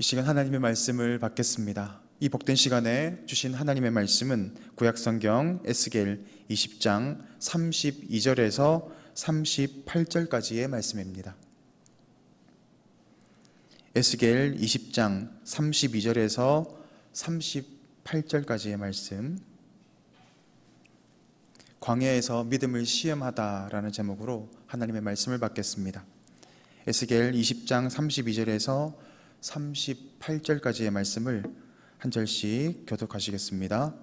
이 시간 하나님의 말씀을 받겠습니다. 이 복된 시간에 주신 하나님의 말씀은 구약성경 에스겔 20장 32절에서 38절까지의 말씀입니다. 에스겔 20장 32절에서 38절까지의 말씀, 광야에서 믿음을 시험하다라는 제목으로 하나님의 말씀을 받겠습니다. 에스겔 20장 32절에서 38절까지의 말씀을 한 절씩 교독하시겠습니다.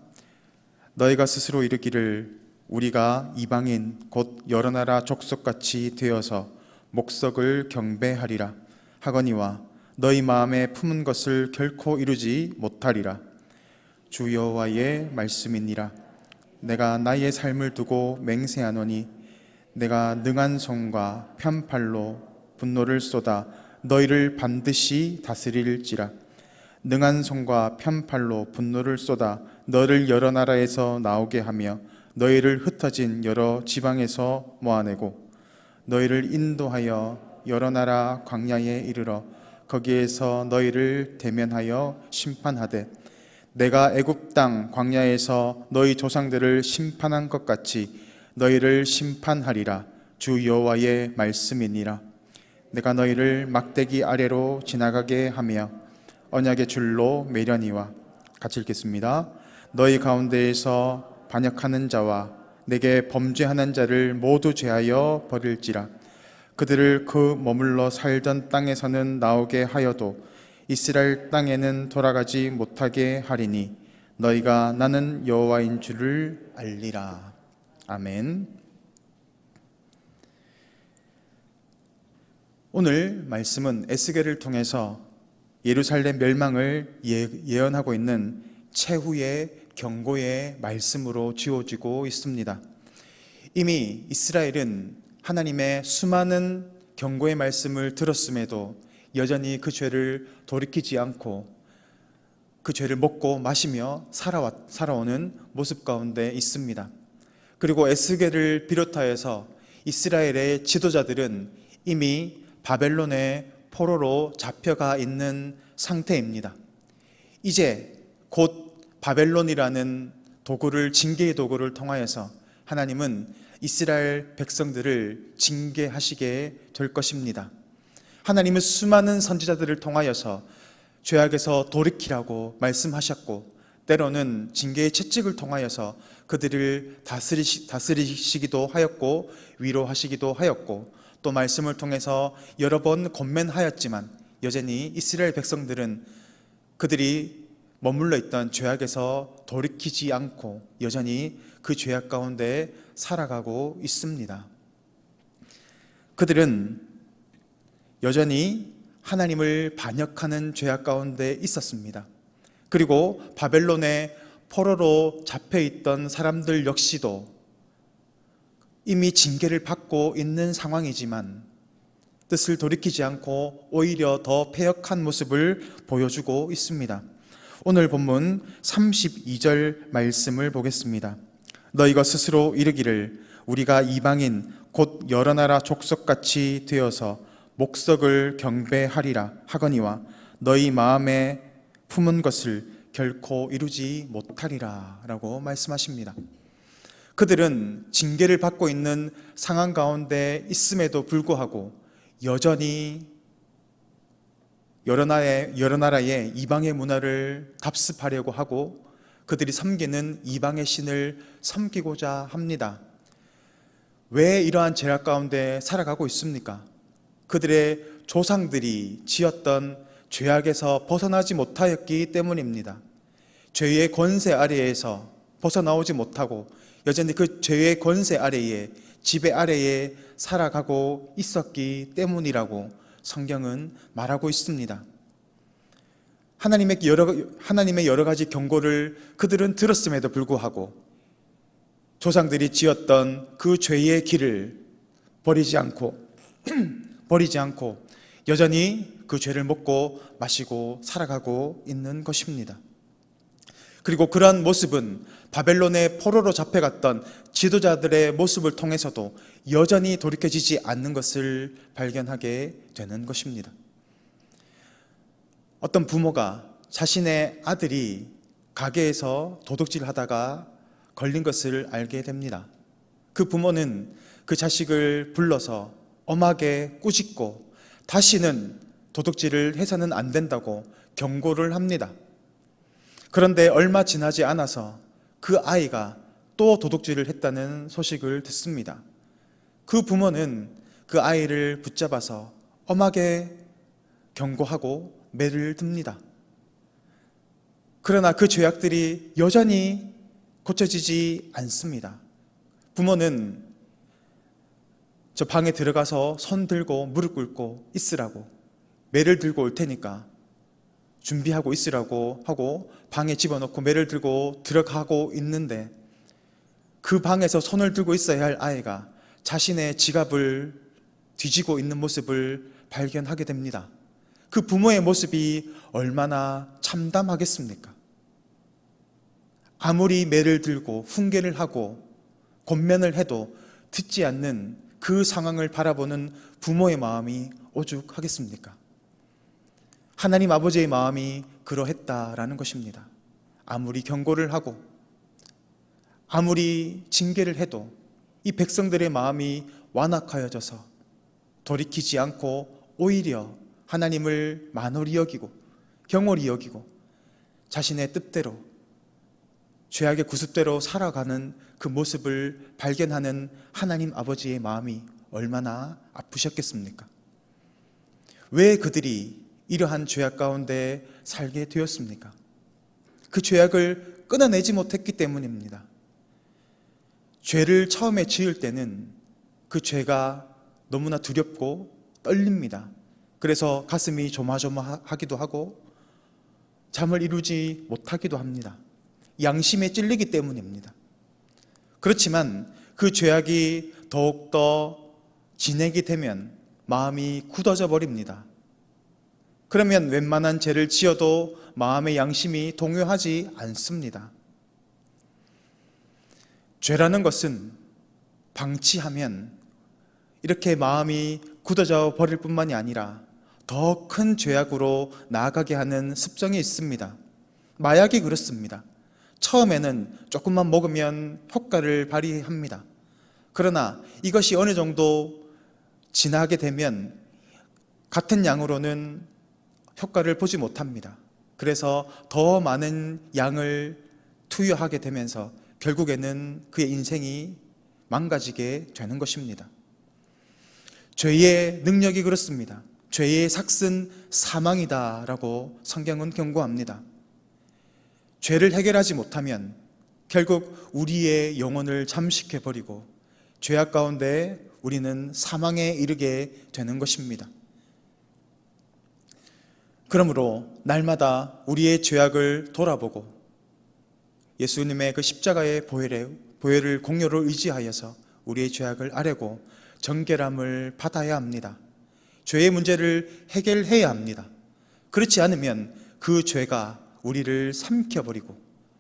너희가 스스로 이르기를 우리가 이방인 곧 여러 나라 족속같이 되어서 목석을 경배하리라 하거니와 너희 마음에 품은 것을 결코 이루지 못하리라. 주 여호와의 말씀이니라. 내가 나의 삶을 두고 맹세하노니 내가 능한 손과 편팔로 분노를 쏟아 너희를 반드시 다스릴지라. 능한 손과 편팔로 분노를 쏟아 너를 여러 나라에서 나오게 하며 너희를 흩어진 여러 지방에서 모아내고 너희를 인도하여 여러 나라 광야에 이르러 거기에서 너희를 대면하여 심판하되 내가 애굽 땅 광야에서 너희 조상들을 심판한 것 같이 너희를 심판하리라. 주 여호와의 말씀이니라. 내가 너희를 막대기 아래로 지나가게 하며 언약의 줄로 매려니와. 같이 읽겠습니다. 너희 가운데에서 반역하는 자와 내게 범죄하는 자를 모두 제하여 버릴지라. 그들을 그 머물러 살던 땅에서는 나오게 하여도 이스라엘 땅에는 돌아가지 못하게 하리니 너희가 나는 여호와인 줄을 알리라. 아멘. 오늘 말씀은 에스겔을 통해서 예루살렘 멸망을 예언하고 있는 최후의 경고의 말씀으로 지어지고 있습니다. 이미 이스라엘은 하나님의 수많은 경고의 말씀을 들었음에도 여전히 그 죄를 돌이키지 않고 그 죄를 먹고 마시며 살아오는 모습 가운데 있습니다. 그리고 에스겔을 비롯하여서 이스라엘의 지도자들은 이미 바벨론의 포로로 잡혀가 있는 상태입니다. 이제 곧 바벨론이라는 도구를, 징계의 도구를 통하여서 하나님은 이스라엘 백성들을 징계하시게 될 것입니다. 하나님은 수많은 선지자들을 통하여서 죄악에서 돌이키라고 말씀하셨고 때로는 징계의 채찍을 통하여서 그들을 다스리시기도 하였고 위로하시기도 하였고 또 말씀을 통해서 여러 번 권면하였지만 여전히 이스라엘 백성들은 그들이 머물러 있던 죄악에서 돌이키지 않고 여전히 그 죄악 가운데 살아가고 있습니다. 그들은 여전히 하나님을 반역하는 죄악 가운데 있었습니다. 그리고 바벨론의 포로로 잡혀있던 사람들 역시도 이미 징계를 받고 있는 상황이지만 뜻을 돌이키지 않고 오히려 더 패역한 모습을 보여주고 있습니다. 오늘 본문 32절 말씀을 보겠습니다. 너희가 스스로 이르기를 우리가 이방인 곧 여러 나라 족속같이 되어서 목석을 경배하리라 하거니와 너희 마음에 품은 것을 결코 이루지 못하리라 라고 말씀하십니다. 그들은 징계를 받고 있는 상황 가운데 있음에도 불구하고 여전히 여러 나라의 이방의 문화를 답습하려고 하고 그들이 섬기는 이방의 신을 섬기고자 합니다. 왜 이러한 죄악 가운데 살아가고 있습니까? 그들의 조상들이 지었던 죄악에서 벗어나지 못하였기 때문입니다. 죄의 권세 아래에서 벗어나오지 못하고 여전히 그 죄의 권세 아래에, 지배 아래에 살아가고 있었기 때문이라고 성경은 말하고 있습니다. 하나님의 여러 가지 경고를 그들은 들었음에도 불구하고 조상들이 지었던 그 죄의 길을 버리지 않고 여전히 그 죄를 먹고 마시고 살아가고 있는 것입니다. 그리고 그러한 모습은 바벨론의 포로로 잡혀갔던 지도자들의 모습을 통해서도 여전히 돌이켜지지 않는 것을 발견하게 되는 것입니다. 어떤 부모가 자신의 아들이 가게에서 도둑질을 하다가 걸린 것을 알게 됩니다. 그 부모는 그 자식을 불러서 엄하게 꾸짖고 다시는 도둑질을 해서는 안 된다고 경고를 합니다. 그런데 얼마 지나지 않아서 그 아이가 또 도둑질을 했다는 소식을 듣습니다. 그 부모는 그 아이를 붙잡아서 엄하게 경고하고 매를 듭니다. 그러나 그 죄악들이 여전히 고쳐지지 않습니다. 부모는 저 방에 들어가서 손 들고 무릎 꿇고 있으라고, 매를 들고 올 테니까 준비하고 있으라고 하고 방에 집어넣고 매를 들고 들어가고 있는데, 그 방에서 손을 들고 있어야 할 아이가 자신의 지갑을 뒤지고 있는 모습을 발견하게 됩니다. 그 부모의 모습이 얼마나 참담하겠습니까? 아무리 매를 들고 훈계를 하고 권면을 해도 듣지 않는 그 상황을 바라보는 부모의 마음이 오죽하겠습니까? 하나님 아버지의 마음이 그러했다라는 것입니다. 아무리 경고를 하고 아무리 징계를 해도 이 백성들의 마음이 완악하여져서 돌이키지 않고 오히려 하나님을 만홀히 여기고 경홀히 여기고 자신의 뜻대로 죄악의 구습대로 살아가는 그 모습을 발견하는 하나님 아버지의 마음이 얼마나 아프셨겠습니까? 왜 그들이 이러한 죄악 가운데 살게 되었습니까? 그 죄악을 끊어내지 못했기 때문입니다. 죄를 처음에 지을 때는 그 죄가 너무나 두렵고 떨립니다. 그래서 가슴이 조마조마하기도 하고 잠을 이루지 못하기도 합니다. 양심에 찔리기 때문입니다. 그렇지만 그 죄악이 더욱더 진행이 되면 마음이 굳어져 버립니다. 그러면 웬만한 죄를 지어도 마음의 양심이 동요하지 않습니다. 죄라는 것은 방치하면 이렇게 마음이 굳어져 버릴 뿐만이 아니라 더 큰 죄악으로 나아가게 하는 습성이 있습니다. 마약이 그렇습니다. 처음에는 조금만 먹으면 효과를 발휘합니다. 그러나 이것이 어느 정도 지나게 되면 같은 양으로는 효과를 보지 못합니다. 그래서 더 많은 양을 투여하게 되면서 결국에는 그의 인생이 망가지게 되는 것입니다. 죄의 능력이 그렇습니다. 죄의 삭은 사망이다라고 성경은 경고합니다. 죄를 해결하지 못하면 결국 우리의 영혼을 잠식해버리고 죄악 가운데 우리는 사망에 이르게 되는 것입니다. 그러므로 날마다 우리의 죄악을 돌아보고 예수님의 그 십자가의 보혈을 공로를 의지하여서 우리의 죄악을 아뢰고 정결함을 받아야 합니다. 죄의 문제를 해결해야 합니다. 그렇지 않으면 그 죄가 우리를 삼켜버리고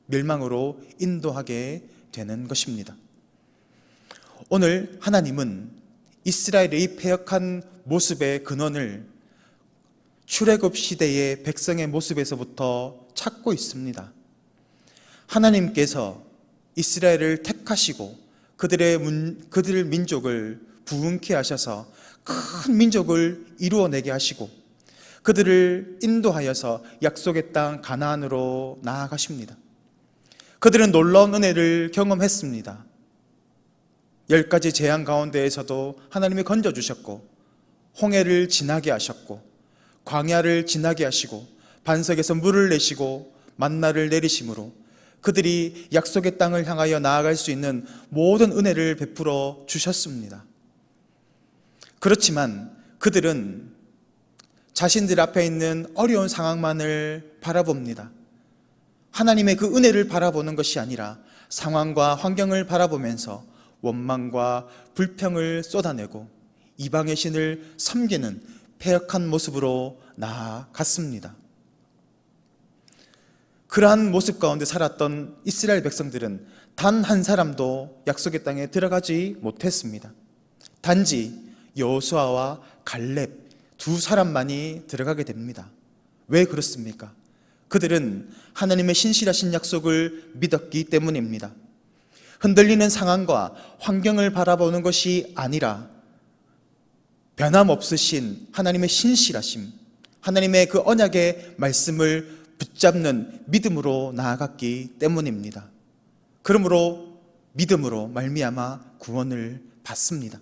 멸망으로 인도하게 되는 것입니다. 오늘 하나님은 이스라엘의 패역한 모습의 근원을 출애굽 시대의 백성의 모습에서부터 찾고 있습니다. 하나님께서 이스라엘을 택하시고 그들 민족을 부흥케 하셔서 큰 민족을 이루어내게 하시고 그들을 인도하여서 약속의 땅 가나안으로 나아가십니다. 그들은 놀라운 은혜를 경험했습니다. 10가지 재앙 가운데에서도 하나님이 건져주셨고 홍해를 지나게 하셨고 광야를 지나게 하시고 반석에서 물을 내시고 만나를 내리심으로 그들이 약속의 땅을 향하여 나아갈 수 있는 모든 은혜를 베풀어 주셨습니다. 그렇지만 그들은 자신들 앞에 있는 어려운 상황만을 바라봅니다. 하나님의 그 은혜를 바라보는 것이 아니라 상황과 환경을 바라보면서 원망과 불평을 쏟아내고 이방의 신을 섬기는 패역한 모습으로 나아갔습니다. 그러한 모습 가운데 살았던 이스라엘 백성들은 단 한 사람도 약속의 땅에 들어가지 못했습니다. 단지 여호수아와 갈렙 두 사람만이 들어가게 됩니다. 왜 그렇습니까? 그들은 하나님의 신실하신 약속을 믿었기 때문입니다. 흔들리는 상황과 환경을 바라보는 것이 아니라 변함없으신 하나님의 신실하심, 하나님의 그 언약의 말씀을 붙잡는 믿음으로 나아갔기 때문입니다. 그러므로 믿음으로 말미암아 구원을 받습니다.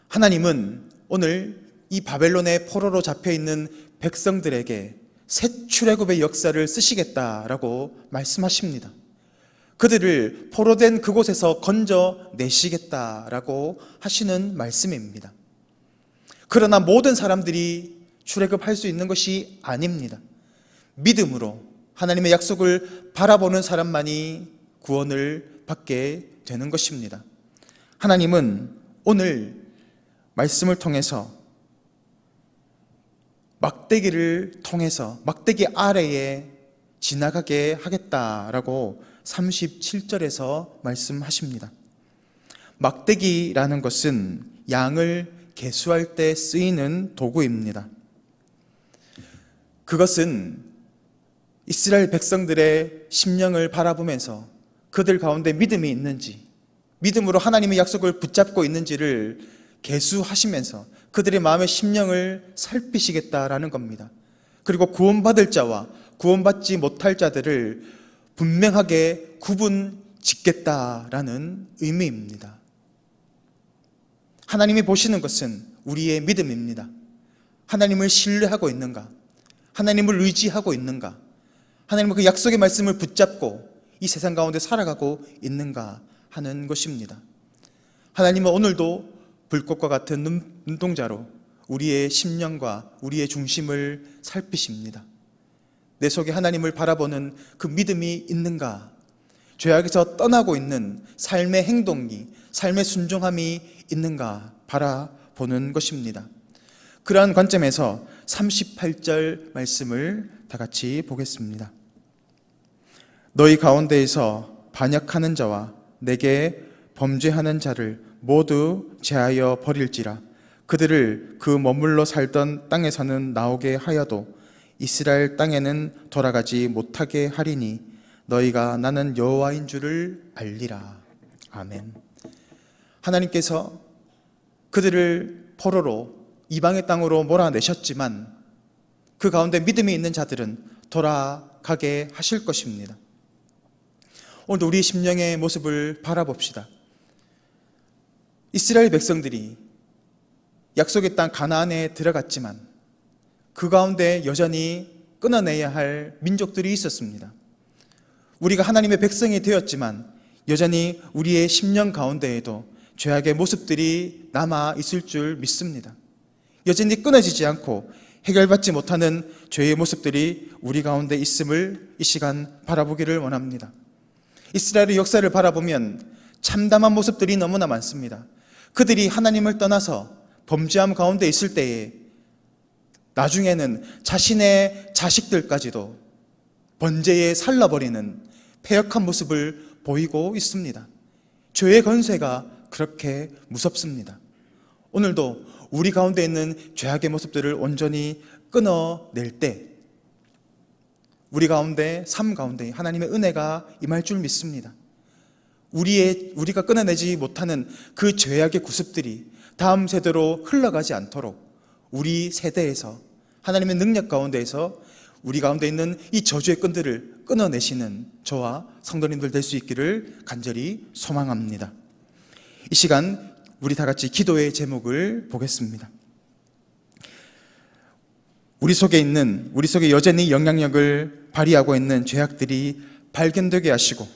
하나님은 오늘 이 바벨론의 포로로 잡혀있는 백성들에게 새 출애굽의 역사를 쓰시겠다라고 말씀하십니다. 그들을 포로된 그곳에서 건져내시겠다라고 하시는 말씀입니다. 그러나 모든 사람들이 출애굽할 수 있는 것이 아닙니다. 믿음으로 하나님의 약속을 바라보는 사람만이 구원을 받게 되는 것입니다. 하나님은 오늘 말씀을 통해서 막대기를 통해서 막대기 아래에 지나가게 하겠다라고 37절에서 말씀하십니다. 막대기라는 것은 양을 계수할 때 쓰이는 도구입니다. 그것은 이스라엘 백성들의 심령을 바라보면서 그들 가운데 믿음이 있는지, 믿음으로 하나님의 약속을 붙잡고 있는지를 계수하시면서 그들의 마음의 심령을 살피시겠다라는 겁니다. 그리고 구원받을 자와 구원받지 못할 자들을 분명하게 구분 짓겠다라는 의미입니다. 하나님이 보시는 것은 우리의 믿음입니다. 하나님을 신뢰하고 있는가? 하나님을 의지하고 있는가? 하나님의 그 약속의 말씀을 붙잡고 이 세상 가운데 살아가고 있는가 하는 것입니다. 하나님은 오늘도 불꽃과 같은 눈동자로 우리의 심령과 우리의 중심을 살피십니다. 내 속에 하나님을 바라보는 그 믿음이 있는가? 죄악에서 떠나고 있는 삶의 행동이, 삶의 순종함이 있는가 바라보는 것입니다. 그러한 관점에서 38절 말씀을 다 같이 보겠습니다. 너희 가운데에서 반역하는 자와 내게 범죄하는 자를 모두 제하여 버릴지라. 그들을 그 머물러 살던 땅에서는 나오게 하여도 이스라엘 땅에는 돌아가지 못하게 하리니 너희가 나는 여호와인 줄을 알리라. 아멘. 하나님께서 그들을 포로로 이방의 땅으로 몰아내셨지만 그 가운데 믿음이 있는 자들은 돌아가게 하실 것입니다. 오늘도 우리 심령의 모습을 바라봅시다. 이스라엘 백성들이 약속의 땅 가나안에 들어갔지만 그 가운데 여전히 끊어내야 할 민족들이 있었습니다. 우리가 하나님의 백성이 되었지만 여전히 우리의 심령 가운데에도 죄악의 모습들이 남아 있을 줄 믿습니다. 여전히 끊어지지 않고 해결받지 못하는 죄의 모습들이 우리 가운데 있음을 이 시간 바라보기를 원합니다. 이스라엘의 역사를 바라보면 참담한 모습들이 너무나 많습니다. 그들이 하나님을 떠나서 범죄함 가운데 있을 때에 나중에는 자신의 자식들까지도 번제에 살라버리는 패역한 모습을 보이고 있습니다. 죄의 권세가 그렇게 무섭습니다. 오늘도 우리 가운데 있는 죄악의 모습들을 온전히 끊어낼 때 우리 가운데, 삶 가운데 하나님의 은혜가 임할 줄 믿습니다. 우리가 끊어내지 못하는 그 죄악의 구습들이 다음 세대로 흘러가지 않도록 우리 세대에서 하나님의 능력 가운데에서 우리 가운데 있는 이 저주의 끈들을 끊어내시는 저와 성도님들 될 수 있기를 간절히 소망합니다. 이 시간 우리 다 같이 기도의 제목을 보겠습니다. 우리 속에 여전히 영향력을 발휘하고 있는 죄악들이 발견되게 하시고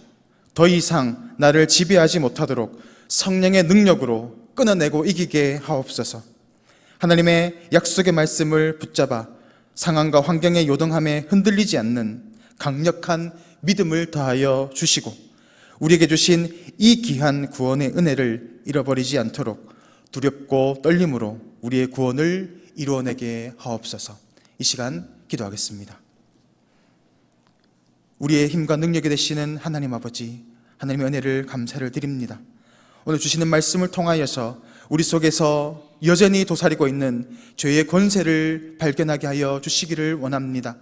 더 이상 나를 지배하지 못하도록 성령의 능력으로 끊어내고 이기게 하옵소서. 하나님의 약속의 말씀을 붙잡아 상황과 환경의 요동함에 흔들리지 않는 강력한 믿음을 더하여 주시고 우리에게 주신 이 귀한 구원의 은혜를 잃어버리지 않도록 두렵고 떨림으로 우리의 구원을 이루어내게 하옵소서. 이 시간 기도하겠습니다. 우리의 힘과 능력이 되시는 하나님 아버지, 하나님의 은혜를 감사를 드립니다. 오늘 주시는 말씀을 통하여서 우리 속에서 여전히 도사리고 있는 죄의 권세를 발견하게 하여 주시기를 원합니다.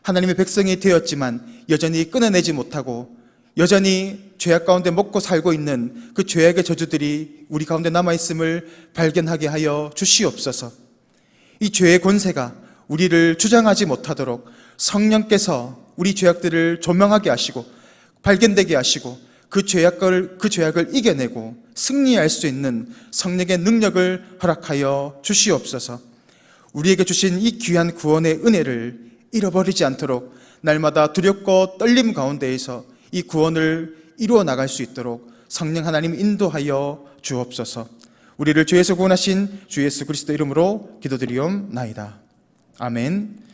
하나님의 백성이 되었지만 여전히 끊어내지 못하고 여전히 죄악 가운데 먹고 살고 있는 그 죄악의 저주들이 우리 가운데 남아있음을 발견하게 하여 주시옵소서. 이 죄의 권세가 우리를 주장하지 못하도록 성령께서 우리 죄악들을 조명하게 하시고 발견되게 하시고 그 죄악을 이겨내고 승리할 수 있는 성령의 능력을 허락하여 주시옵소서. 우리에게 주신 이 귀한 구원의 은혜를 잃어버리지 않도록 날마다 두렵고 떨림 가운데에서 이 구원을 이루어 나갈 수 있도록 성령 하나님 인도하여 주옵소서. 우리를 죄에서 구원하신 주 예수 그리스도 이름으로 기도드리옵나이다. 아멘.